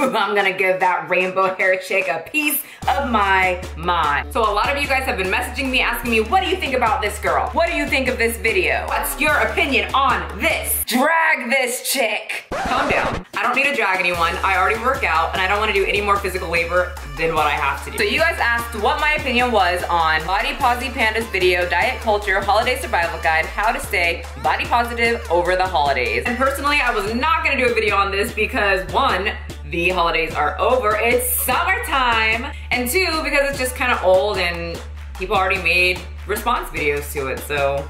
I'm gonna give that rainbow hair chick a piece of my mind. So a lot of you guys have been messaging me asking me, what do you think about this girl? What do you think of this video? What's your opinion on this? Drag this chick. Calm down. I don't need to drag anyone. I already work out and I don't want to do any more physical labor than what I have to do. So you guys asked what my opinion was on Posi Panda's video, Diet Culture Holiday Survival Guide, how to stay body positive over the holidays. And personally, I was not gonna do a video on this because one, the holidays are over, it's summertime, and two, because it's just kind of old and people already made response videos to it, so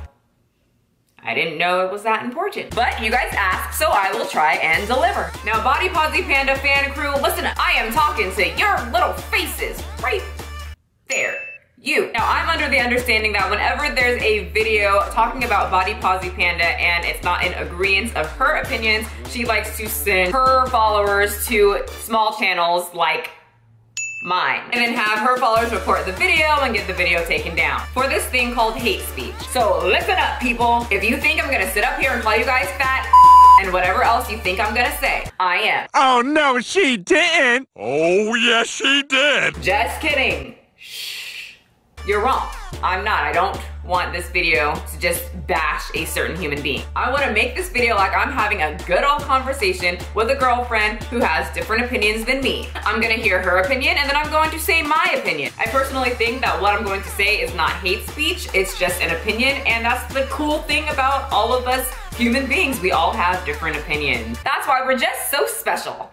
I didn't know it was that important. But you guys asked, so I will try and deliver. Now, Posi Panda fan crew, listen, I am talking to your little faces right there. You. Now, I'm under the understanding that whenever there's a video talking about Posi Panda and it's not in agreement of her opinions, she likes to send her followers to small channels like mine, and then have her followers report the video and get the video taken down for this thing called hate speech. So listen up, people. If you think I'm gonna sit up here and call you guys fat and whatever else you think I'm gonna say, I am. Oh no, she didn't. Oh yes, she did. Just kidding. Shh. You're wrong. I'm not. I don't want this video to just bash a certain human being. I want to make this video like I'm having a good old conversation with a girlfriend who has different opinions than me. I'm gonna hear her opinion and then I'm going to say my opinion. I personally think that what I'm going to say is not hate speech, it's just an opinion, and that's the cool thing about all of us human beings. We all have different opinions. That's why we're just so special.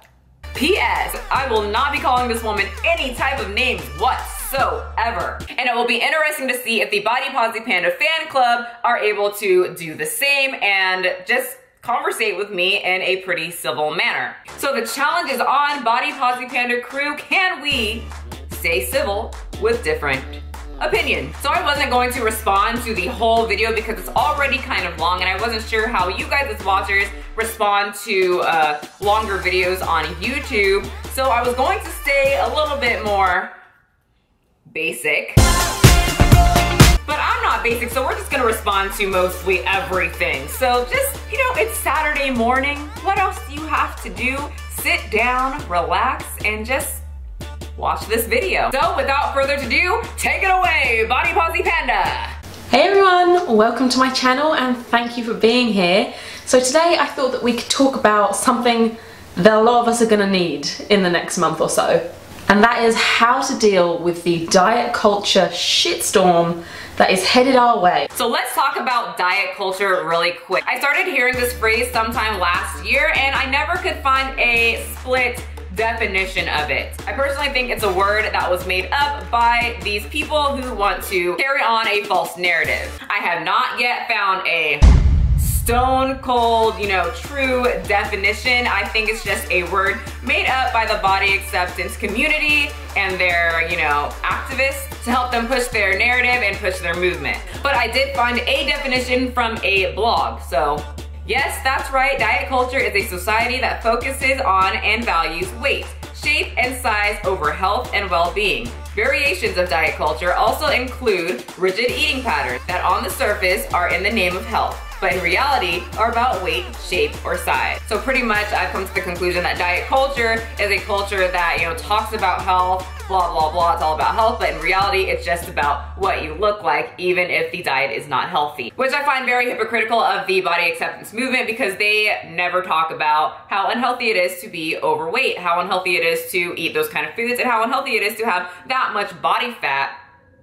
P.S. I will not be calling this woman any type of names whatsoever. And it will be interesting to see if the Posi Panda fan club are able to do the same and just conversate with me in a pretty civil manner. So the challenge is on Posi Panda crew. Can we stay civil with different opinion? So I wasn't going to respond to the whole video because it's already kind of long and I wasn't sure how you guys as watchers respond to longer videos on YouTube. So I was going to stay a little bit more basic. But I'm not basic, so we're just gonna respond to mostly everything. So just, you know, it's Saturday morning. What else do you have to do? Sit down, relax, and just watch this video. So without further ado, take it away, Posi Panda. Hey everyone, welcome to my channel and thank you for being here. So today I thought that we could talk about something that a lot of us are gonna need in the next month or so. And that is how to deal with the diet culture shitstorm that is headed our way. So let's talk about diet culture really quick. I started hearing this phrase sometime last year and I never could find a split definition of it. I personally think it's a word that was made up by these people who want to carry on a false narrative. I have not yet found a stone cold, you know, true definition. I think it's just a word made up by the body acceptance community and their, you know, activists to help them push their narrative and push their movement. But I did find a definition from a blog, so yes, that's right, diet culture is a society that focuses on and values weight, shape, and size over health and well-being. Variations of diet culture also include rigid eating patterns that on the surface are in the name of health, but in reality are about weight, shape, or size. So pretty much I've come to the conclusion that diet culture is a culture that, you know, talks about health, blah, blah, blah, it's all about health, but in reality it's just about what you look like, even if the diet is not healthy. Which I find very hypocritical of the body acceptance movement because they never talk about how unhealthy it is to be overweight, how unhealthy it is to eat those kind of foods, and how unhealthy it is to have that much body fat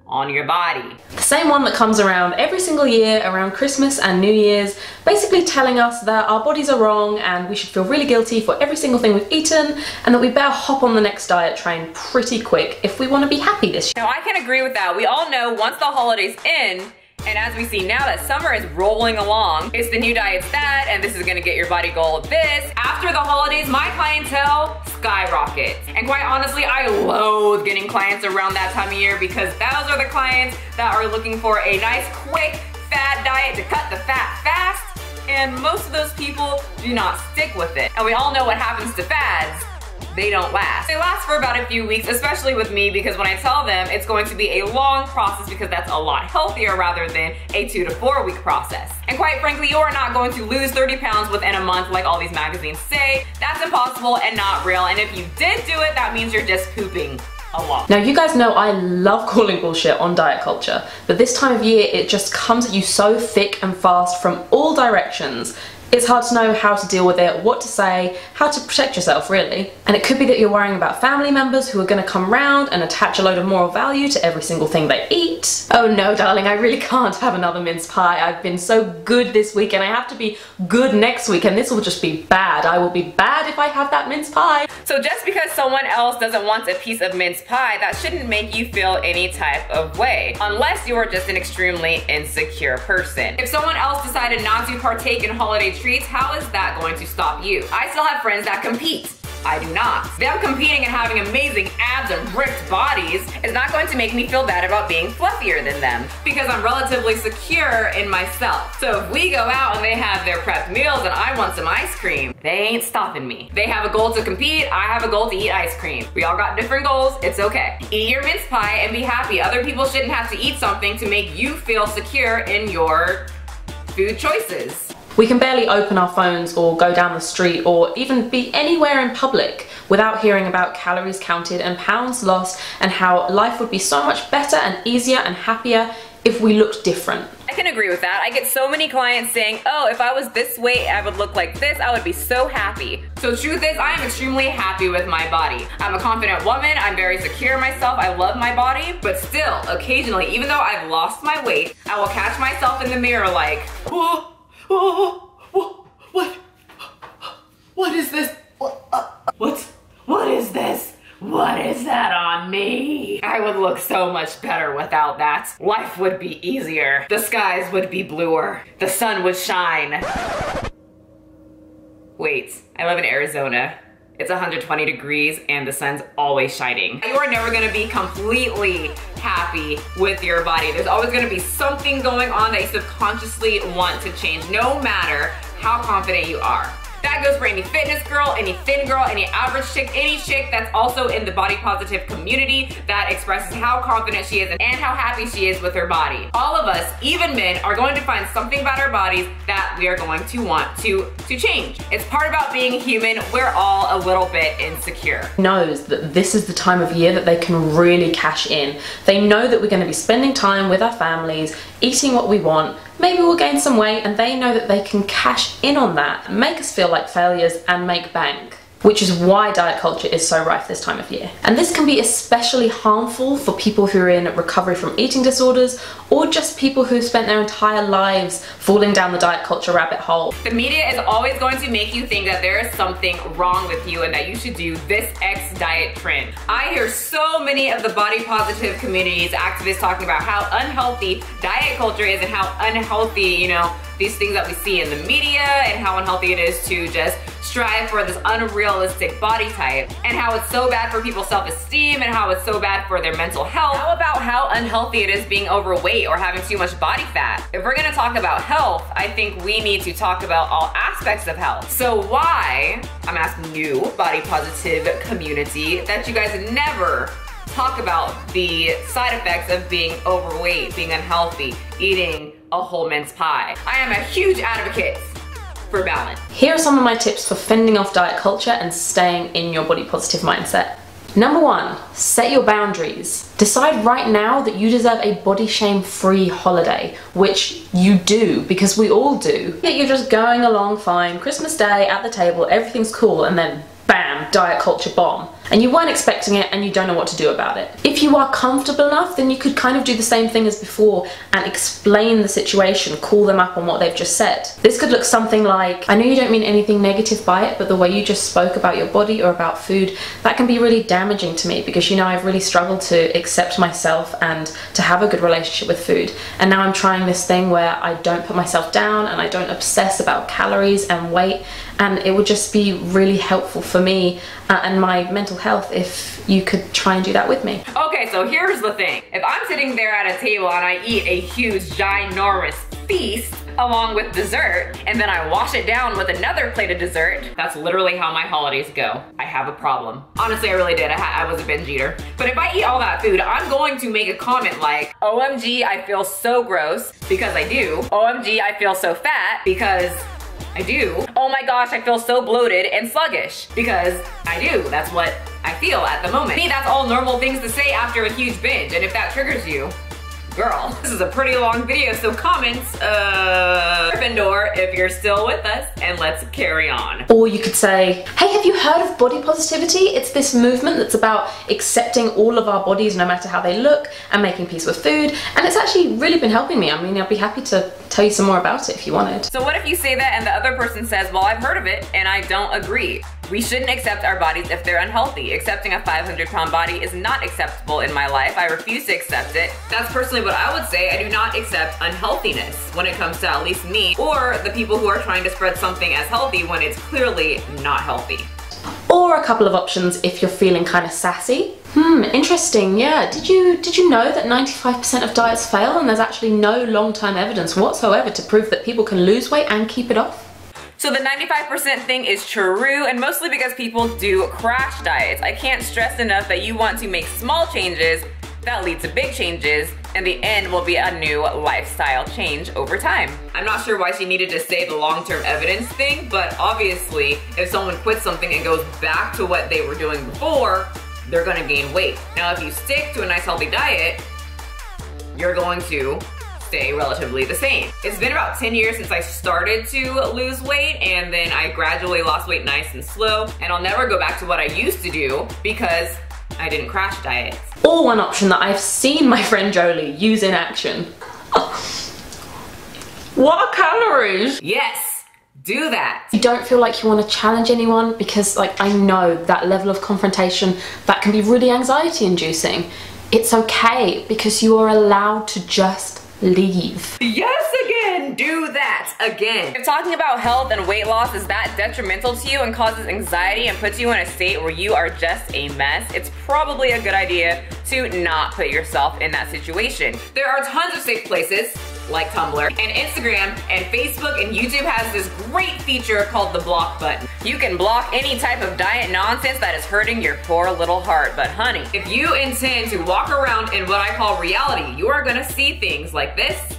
on your body. The same one that comes around every single year around Christmas and New Year's, basically telling us that our bodies are wrong and we should feel really guilty for every single thing we've eaten and that we better hop on the next diet train pretty quick if we want to be happy this year. Now I can agree with that. We all know once the holidays end, and as we see now that summer is rolling along, it's the new diet's that, and this is gonna get your body goal this. After the holidays, my clientele skyrockets. And quite honestly, I loathe getting clients around that time of year because those are the clients that are looking for a nice, quick, fad diet to cut the fat fast, and most of those people do not stick with it. And we all know what happens to fads. they don't last. They last for about a few weeks, especially with me, because when I tell them it's going to be a long process because that's a lot healthier rather than a 2 to 4 week process. And quite frankly, you are not going to lose 30 pounds within a month like all these magazines say. That's impossible and not real. And if you did do it, that means you're just pooping a lot. Now you guys know I love calling bullshit on diet culture, but this time of year it just comes at you so thick and fast from all directions. It's hard to know how to deal with it, what to say, how to protect yourself really. And it could be that you're worrying about family members who are going to come round and attach a load of moral value to every single thing they eat. Oh no darling, I really can't have another mince pie. I've been so good this week and I have to be good next week, and this will just be bad. I will be bad if I have that mince pie. So just because someone else doesn't want a piece of mince pie, that shouldn't make you feel any type of way, unless you are just an extremely insecure person. If someone else decided not to partake in holiday treats, how is that going to stop you? I still have friends that compete. I do not. Them competing and having amazing abs and ripped bodies is not going to make me feel bad about being fluffier than them, because I'm relatively secure in myself. So if we go out and they have their prepped meals and I want some ice cream, they ain't stopping me. They have a goal to compete, I have a goal to eat ice cream. We all got different goals, it's okay. Eat your mince pie and be happy. Other people shouldn't have to eat something to make you feel secure in your food choices. We can barely open our phones or go down the street or even be anywhere in public without hearing about calories counted and pounds lost, and how life would be so much better and easier and happier if we looked different. I can agree with that. I get so many clients saying, oh, if I was this weight, I would look like this, I would be so happy. So truth is, I am extremely happy with my body. I'm a confident woman, I'm very secure in myself, I love my body, but still, occasionally, even though I've lost my weight, I will catch myself in the mirror like, whoa. What is this? What is this? What is that on me? I would look so much better without that. Life would be easier. The skies would be bluer. The sun would shine. Wait, I live in Arizona. It's 120 degrees and the sun's always shining. You are never gonna be completely happy with your body. There's always gonna be something going on that you subconsciously want to change, no matter how confident you are. That goes for any fitness girl, any thin girl, any average chick, any chick that's also in the body positive community that expresses how confident she is and how happy she is with her body. All of us, even men, are going to find something about our bodies that we are going to want to change. It's part about being human. We're all a little bit insecure. Knows that this is the time of year that they can really cash in. They know that we're going to be spending time with our families, eating what we want, maybe we'll gain some weight, and they know that they can cash in on that, make us feel like failures and make bank. Which is why diet culture is so rife this time of year. And this can be especially harmful for people who are in recovery from eating disorders, or just people who've spent their entire lives falling down the diet culture rabbit hole. The media is always going to make you think that there is something wrong with you and that you should do this X diet trend. I hear so many of the body positive communities, activists talking about how unhealthy diet culture is and how unhealthy, you know, these things that we see in the media, and how unhealthy it is to just strive for this unrealistic body type, and how it's so bad for people's self-esteem, and how it's so bad for their mental health. How about how unhealthy it is being overweight or having too much body fat? If we're gonna talk about health, I think we need to talk about all aspects of health. So why, I'm asking you, body positive community, that you guys never talk about the side effects of being overweight, being unhealthy, eating a whole mince pie. I am a huge advocate for balance. Here are some of my tips for fending off diet culture and staying in your body positive mindset. Number 1, set your boundaries. Decide right now that you deserve a body shame free holiday, which you do, because we all do. Yet you're just going along fine, Christmas Day at the table, everything's cool, and then bam, diet culture bomb. And you weren't expecting it and you don't know what to do about it. If you are comfortable enough, then you could kind of do the same thing as before and explain the situation, call them up on what they've just said. This could look something like, I know you don't mean anything negative by it, but the way you just spoke about your body or about food, that can be really damaging to me, because you know I've really struggled to accept myself and to have a good relationship with food. And now I'm trying this thing where I don't put myself down and I don't obsess about calories and weight, and it would just be really helpful for me and my mental health if you could try and do that with me. Okay, so here's the thing. If I'm sitting there at a table and I eat a huge, ginormous feast, along with dessert, and then I wash it down with another plate of dessert. That's literally how my holidays go. I have a problem. Honestly, I really did. I was a binge eater. But if I eat all that food, I'm going to make a comment like, OMG, I feel so gross, because I do. OMG, I feel so fat, because I do. Oh my gosh, I feel so bloated and sluggish, because I do. That's what I feel at the moment. To me, that's all normal things to say after a huge binge, and if that triggers you, girl, this is a pretty long video, so comments, Gryffindor if you're still with us, and let's carry on. Or you could say, hey, have you heard of body positivity? It's this movement that's about accepting all of our bodies no matter how they look and making peace with food, and it's actually really been helping me. I mean, I'd be happy to tell you some more about it if you wanted. So what if you say that and the other person says, well, I've heard of it and I don't agree? We shouldn't accept our bodies if they're unhealthy. Accepting a 500-pound body is not acceptable in my life. I refuse to accept it. That's personally what I would say. I do not accept unhealthiness when it comes to at least me or the people who are trying to spread something as healthy when it's clearly not healthy. Or a couple of options if you're feeling kind of sassy. Interesting, yeah. Did you know that 95% of diets fail and there's actually no long-term evidence whatsoever to prove that people can lose weight and keep it off? So the 95% thing is true, and mostly because people do crash diets. I can't stress enough that you want to make small changes that lead to big changes, and the end will be a new lifestyle change over time. I'm not sure why she needed to say the long-term evidence thing, but obviously if someone quits something and goes back to what they were doing before, they're gonna gain weight. Now if you stick to a nice healthy diet, you're going to stay relatively the same. It's been about 10 years since I started to lose weight, and then I gradually lost weight nice and slow, and I'll never go back to what I used to do because I didn't crash diets. Or one option that I've seen my friend Jolie use in action. What are calories? Yes, do that. You don't feel like you want to challenge anyone because, like, I know that level of confrontation, that can be really anxiety inducing. It's okay because you are allowed to just leave. Yes, again, do that again. If talking about health and weight loss is that detrimental to you and causes anxiety and puts you in a state where you are just a mess, it's probably a good idea to not put yourself in that situation. There are tons of safe places like Tumblr and Instagram and Facebook, and YouTube has this great feature called the block button. You can block any type of diet nonsense that is hurting your poor little heart. But honey, if you intend to walk around in what I call reality, you are gonna see things like this,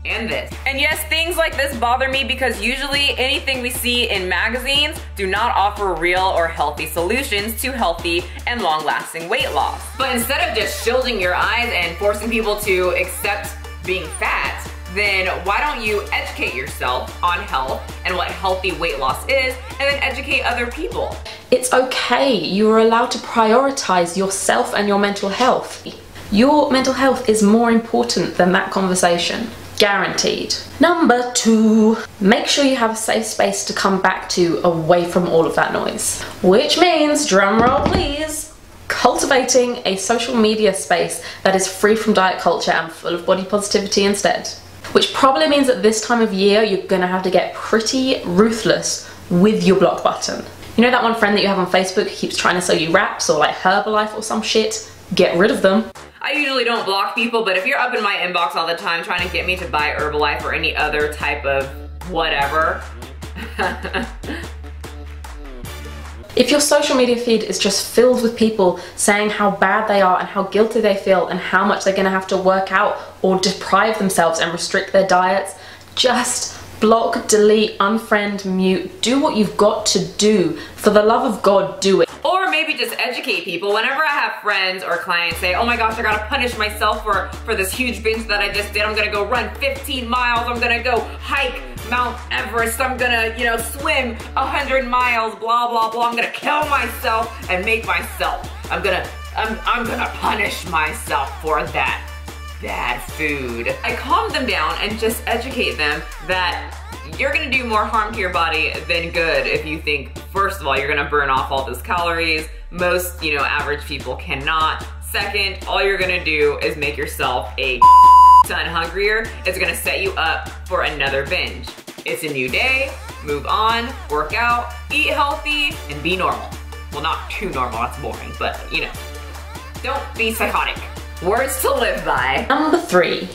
and this. And yes, things like this bother me because usually anything we see in magazines do not offer real or healthy solutions to healthy and long-lasting weight loss. But instead of just shielding your eyes and forcing people to accept being fat, then why don't you educate yourself on health and what healthy weight loss is, and then educate other people? It's okay. You are allowed to prioritize yourself and your mental health. Your mental health is more important than that conversation. Guaranteed. Number 2, make sure you have a safe space to come back to away from all of that noise. Which means, drumroll please, cultivating a social media space that is free from diet culture and full of body positivity instead. Which probably means at this time of year you're gonna have to get pretty ruthless with your block button. You know that one friend that you have on Facebook who keeps trying to sell you wraps or like Herbalife or some shit? Get rid of them. I usually don't block people, but if you're up in my inbox all the time trying to get me to buy Herbalife or any other type of whatever, if your social media feed is just filled with people saying how bad they are and how guilty they feel and how much they're gonna have to work out or deprive themselves and restrict their diets, just block, delete, unfriend, mute. Do what you've got to do. For the love of God, do it. Or maybe just educate people. Whenever I have friends or clients say, oh my gosh, I gotta punish myself for this huge binge that I just did. I'm gonna go run 15 miles. I'm gonna go hike Mount Everest. I'm gonna, you know, swim 100 miles, blah, blah, blah. I'm gonna kill myself and make myself. I'm gonna punish myself for that bad food. I calm them down and just educate them that you're gonna do more harm to your body than good if you think, first of all, you're gonna burn off all those calories. Most, you know, average people cannot. Second, all you're gonna do is make yourself a ton hungrier. It's gonna set you up for another binge. It's a new day, move on, work out, eat healthy, and be normal. Well, not too normal, that's boring, but you know, don't be psychotic. Words to live by. Number 3,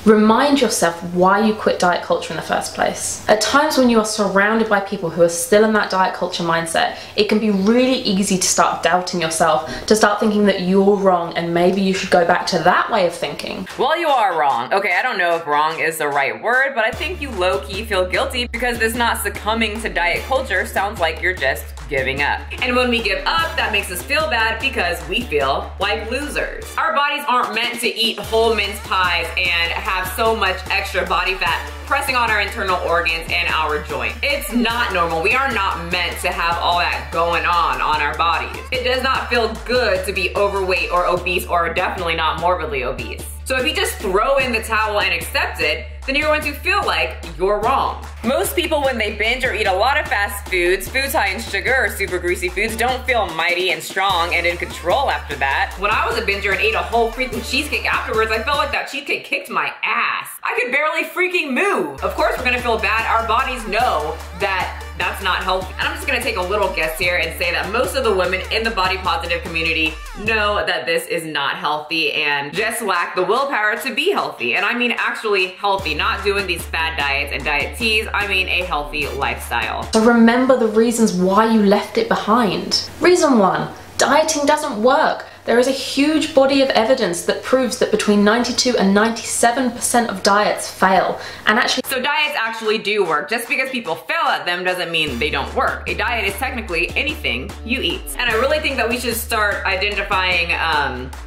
Remind yourself why you quit diet culture in the first place. At times when you are surrounded by people who are still in that diet culture mindset, it can be really easy to start doubting yourself, to start thinking that you're wrong and maybe you should go back to that way of thinking. Well, you are wrong. Okay, I don't know if wrong is the right word, but I think you low-key feel guilty because this not succumbing to diet culture sounds like you're just giving up. And when we give up, that makes us feel bad because we feel like losers. Our bodies aren't meant to eat whole mince pies and have so much extra body fat pressing on our internal organs and our joints. It's not normal. We are not meant to have all that going on our bodies. It does not feel good to be overweight or obese, or definitely not morbidly obese. So if you just throw in the towel and accept it, then you're going to feel like you're wrong. Most people, when they binge or eat a lot of fast foods, foods high in sugar or super greasy foods, don't feel mighty and strong and in control after that. When I was a binger and ate a whole freaking cheesecake afterwards, I felt like that cheesecake kicked my ass. I could barely freaking move. Of course we're gonna feel bad. Our bodies know that that's not healthy. And I'm just gonna take a little guess here and say that most of the women in the body positive community know that this is not healthy and just lack the willpower to be healthy. And I mean actually healthy, not doing these fad diets and diet teas. I mean a healthy lifestyle. So remember the reasons why you left it behind. Reason 1, dieting doesn't work. There is a huge body of evidence that proves that between 92 and 97% of diets fail. And actually, so diets actually do work. Just because people fail at them doesn't mean they don't work. A diet is technically anything you eat. And I really think that we should start identifying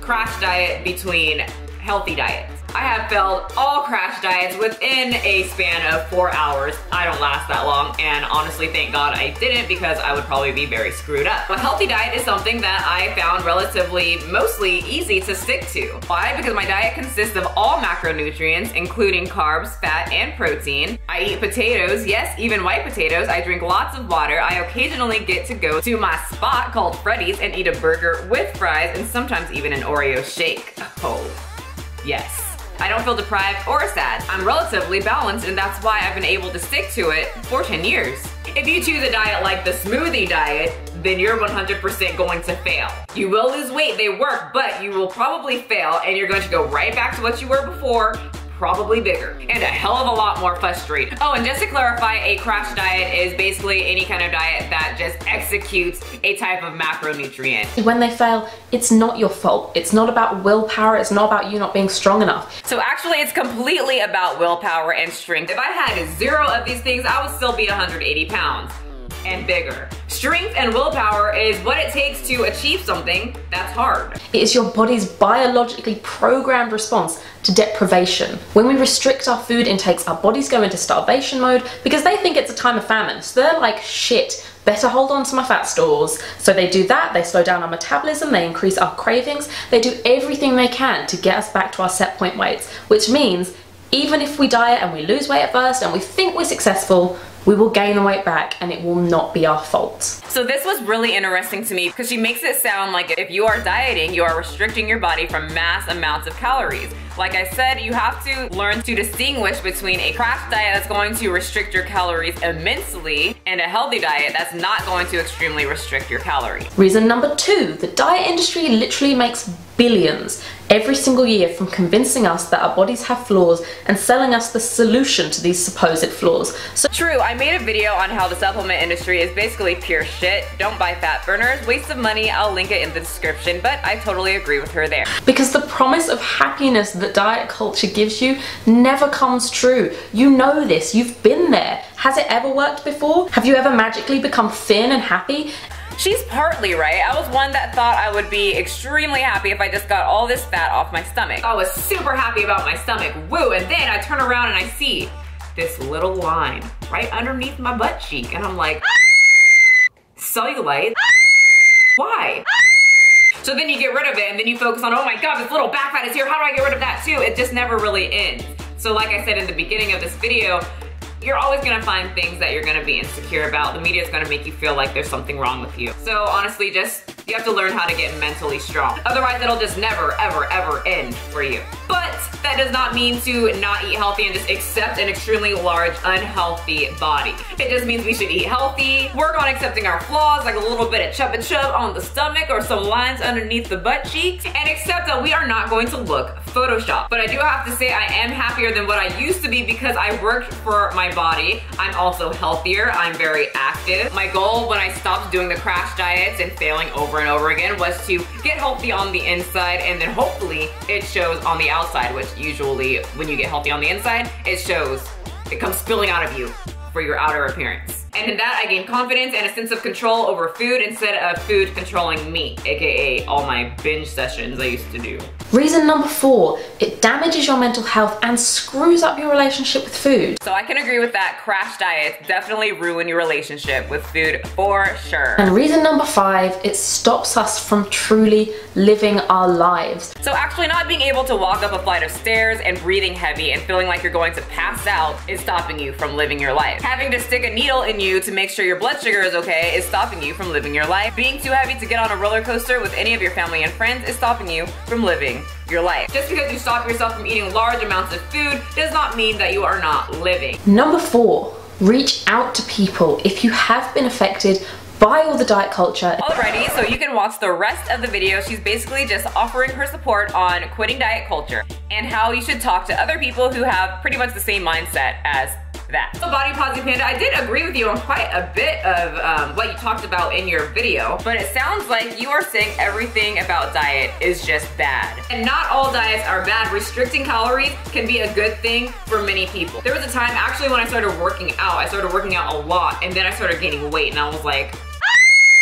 crash diet between healthy diets. I have failed all crash diets within a span of 4 hours. I don't last that long, and honestly, thank God I didn't, because I would probably be very screwed up. A healthy diet is something that I found relatively, mostly easy to stick to. Why? Because my diet consists of all macronutrients, including carbs, fat, and protein. I eat potatoes, yes, even white potatoes. I drink lots of water. I occasionally get to go to my spot called Freddy's and eat a burger with fries, and sometimes even an Oreo shake. Oh, yes. I don't feel deprived or sad. I'm relatively balanced, and that's why I've been able to stick to it for 10 years. If you choose a diet like the smoothie diet, then you're 100% going to fail. You will lose weight, they work, but you will probably fail, and you're going to go right back to what you were before, probably bigger, and a hell of a lot more frustrating. Oh, and just to clarify, a crash diet is basically any kind of diet that just executes a type of macronutrient. when they fail, it's not your fault. It's not about willpower. It's not about you not being strong enough. So actually, it's completely about willpower and strength. If I had 0 of these things, I would still be 180 pounds and bigger. Strength and willpower is what it takes to achieve something that's hard. It is your body's biologically programmed response to deprivation. When we restrict our food intakes, our bodies go into starvation mode because they think it's a time of famine. So they're like, shit, better hold on to my fat stores. So they do that, they slow down our metabolism, they increase our cravings, they do everything they can to get us back to our set point weights, which means even if we diet and we lose weight at first and we think we're successful, we will gain the weight back and it will not be our fault. So this was really interesting to me because she makes it sound like if you are dieting, you are restricting your body from mass amounts of calories. Like I said, you have to learn to distinguish between a crash diet that's going to restrict your calories immensely and a healthy diet that's not going to extremely restrict your calories. Reason number 2, the diet industry literally makes billions every single year from convincing us that our bodies have flaws and selling us the solution to these supposed flaws. So true, I made a video on how the supplement industry is basically pure shit. Don't buy fat burners, waste of money, I'll link it in the description, but I totally agree with her there. Because the promise of happiness that diet culture gives you never comes true. You know this, you've been there. Has it ever worked before? Have you ever magically become thin and happy? She's partly right. I was one that thought I would be extremely happy if I just got all this fat off my stomach. I was super happy about my stomach, woo, and then I turn around and I see this little line right underneath my butt cheek, and I'm like, cellulite? Why? So then you get rid of it, and then you focus on, oh my god, this little back fat is here, how do I get rid of that too? It just never really ends. So like I said in the beginning of this video, you're always gonna find things that you're gonna be insecure about. The media is gonna make you feel like there's something wrong with you. So honestly, just You have to learn how to get mentally strong. Otherwise, it'll just never, ever, ever end for you. But that does not mean to not eat healthy and just accept an extremely large, unhealthy body. It just means we should eat healthy, work on accepting our flaws, like a little bit of chub and chub on the stomach or some lines underneath the butt cheeks, and accept that we are not going to look Photoshopped. But I do have to say I am happier than what I used to be because I worked for my body. I'm also healthier. I'm very active. My goal when I stopped doing the crash diets and failing over and over again was to get healthy on the inside, and then hopefully it shows on the outside, which usually when you get healthy on the inside, it comes spilling out of you for your outer appearance. And in that, I gained confidence and a sense of control over food instead of food controlling me, aka all my binge sessions I used to do. Reason number 4, it damages your mental health and screws up your relationship with food. So I can agree with that. Crash diets definitely ruin your relationship with food for sure. And reason number 5, it stops us from truly living our lives. So actually not being able to walk up a flight of stairs and breathing heavy and feeling like you're going to pass out is stopping you from living your life. Having to stick a needle in you to make sure your blood sugar is okay is stopping you from living your life. Being too heavy to get on a roller coaster with any of your family and friends is stopping you from living your life. Just because you stop yourself from eating large amounts of food does not mean that you are not living. Number 4, reach out to people if you have been affected by all the diet culture. Alrighty, so you can watch the rest of the video. She's basically just offering her support on quitting diet culture and how you should talk to other people who have pretty much the same mindset as that. So Posi Panda, I did agree with you on quite a bit of what you talked about in your video, but it sounds like you are saying everything about diet is just bad. And not all diets are bad. Restricting calories can be a good thing for many people. There was a time actually when I started working out a lot, and then I started gaining weight, and I was like,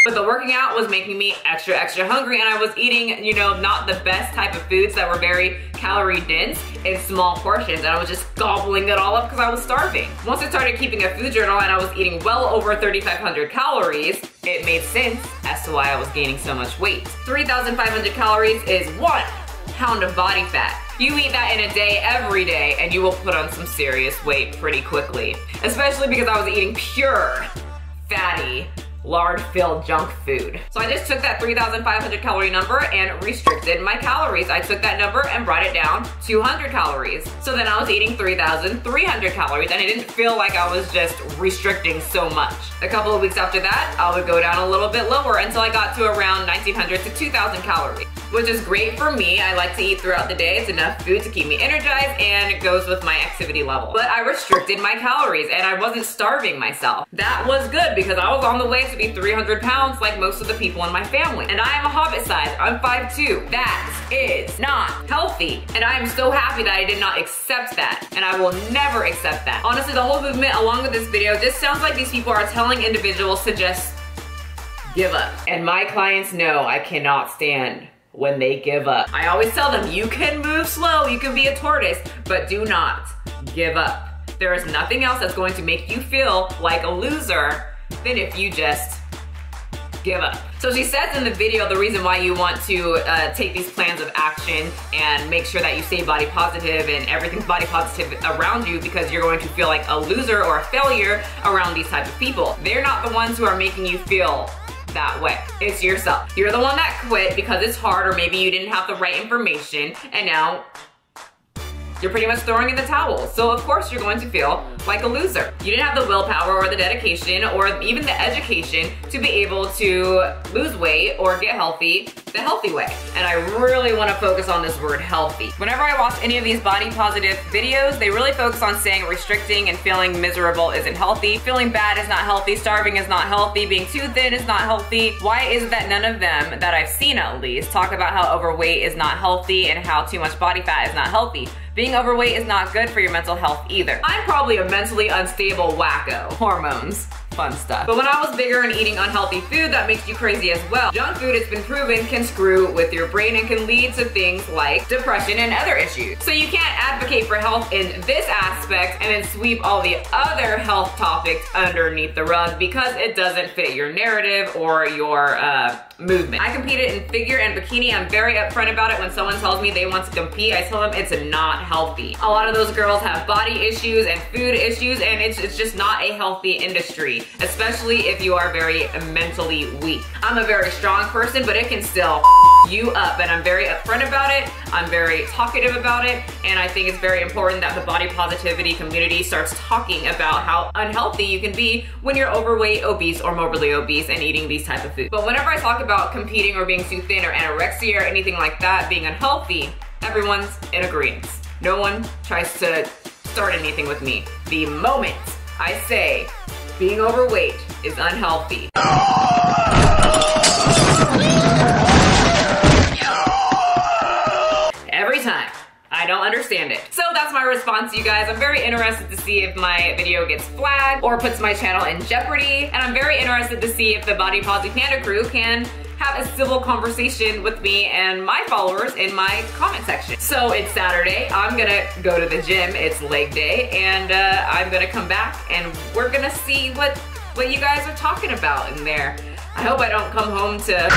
but the working out was making me extra hungry, and I was eating, you know, not the best type of foods that were very calorie dense in small portions, and I was just gobbling it all up because I was starving. Once I started keeping a food journal and I was eating well over 3,500 calories, it made sense as to why I was gaining so much weight. 3,500 calories is 1 pound of body fat. You eat that in a day, every day, and you will put on some serious weight pretty quickly. Especially because I was eating pure, fatty, lard-filled junk food. So I just took that 3,500 calorie number and restricted my calories. I took that number and brought it down 200 calories. So then I was eating 3,300 calories, and it didn't feel like I was just restricting so much. A couple of weeks after that, I would go down a little bit lower until I got to around 1,900 to 2,000 calories, which is great for me. I like to eat throughout the day. It's enough food to keep me energized, and it goes with my activity level. But I restricted my calories, and I wasn't starving myself. That was good because I was on the way to be 300 pounds like most of the people in my family. And I am a hobbit size. I'm 5'2". That is not healthy. And I am so happy that I did not accept that. And I will never accept that. Honestly, the whole movement along with this video just sounds like these people are telling individuals to just give up. And my clients know I cannot stand when they give up. I always tell them, you can move slow, you can be a tortoise, but do not give up. There is nothing else that's going to make you feel like a loser than if you just give up. So she says in the video the reason why you want to take these plans of action and make sure that you stay body positive and everything's body positive around you, because you're going to feel like a loser or a failure around these type of people. They're not the ones who are making you feel that way. It's yourself. You're the one that quit because it's hard, or maybe you didn't have the right information, and now you're pretty much throwing in the towel. So of course you're going to feel like a loser. You didn't have the willpower or the dedication or even the education to be able to lose weight or get healthy the healthy way. And I really want to focus on this word healthy. Whenever I watch any of these body positive videos, they really focus on saying restricting and feeling miserable isn't healthy, feeling bad is not healthy, starving is not healthy, being too thin is not healthy. Why is it that none of them, that I've seen at least, talk about how overweight is not healthy and how too much body fat is not healthy? Being overweight is not good for your mental health either. I'm probably a mentally unstable wacko. Hormones. Fun stuff. But when I was bigger and eating unhealthy food, that makes you crazy as well. Junk food, it's been proven, can screw with your brain and can lead to things like depression and other issues. So you can't advocate for health in this aspect and then sweep all the other health topics underneath the rug because it doesn't fit your narrative or your movement. I competed in figure and bikini. I'm very upfront about it. When someone tells me they want to compete, I tell them it's not healthy. A lot of those girls have body issues and food issues, and it's just not a healthy industry, especially if you are very mentally weak. I'm a very strong person, but it can still you up, and I'm very upfront about it. I'm very talkative about it, and I think it's very important that the body positivity community starts talking about how unhealthy you can be when you're overweight, obese, or morbidly obese and eating these type of foods. But whenever I talk about competing or being too thin or anorexia or anything like that being unhealthy, everyone's in agreement. No one tries to start anything with me. The moment I say being overweight is unhealthy, every time. I don't understand it. So that's my response to you guys. I'm very interested to see if my video gets flagged or puts my channel in jeopardy. And I'm very interested to see if the Posi Panda crew can have a civil conversation with me and my followers in my comment section. So it's Saturday. I'm gonna go to the gym. It's leg day, and I'm gonna come back and we're gonna see what you guys are talking about in there. I hope I don't come home to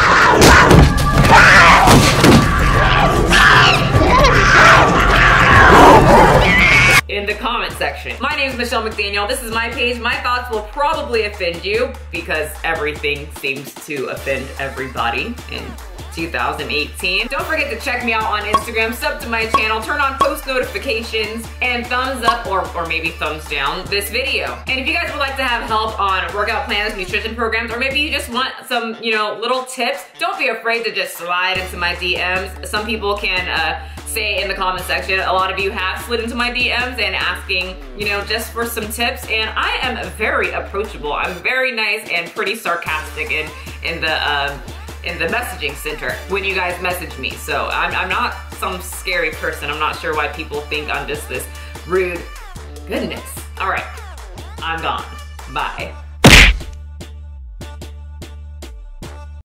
in the comment section. My name is Michelle McDaniel. This is my page. My thoughts will probably offend you because everything seems to offend everybody in 2018. Don't forget to check me out on Instagram, sub to my channel, turn on post notifications, and thumbs up or maybe thumbs down this video. And if you guys would like to have help on workout plans, nutrition programs, or maybe you just want some, little tips, don't be afraid to just slide into my DMs. Some people can say in the comment section, a lot of you have slid into my DMs and asking, just for some tips, and I am very approachable. I'm very nice and pretty sarcastic in the messaging center when you guys message me. So I'm not some scary person. I'm not sure why people think I'm just this rude goodness. All right, I'm gone. Bye.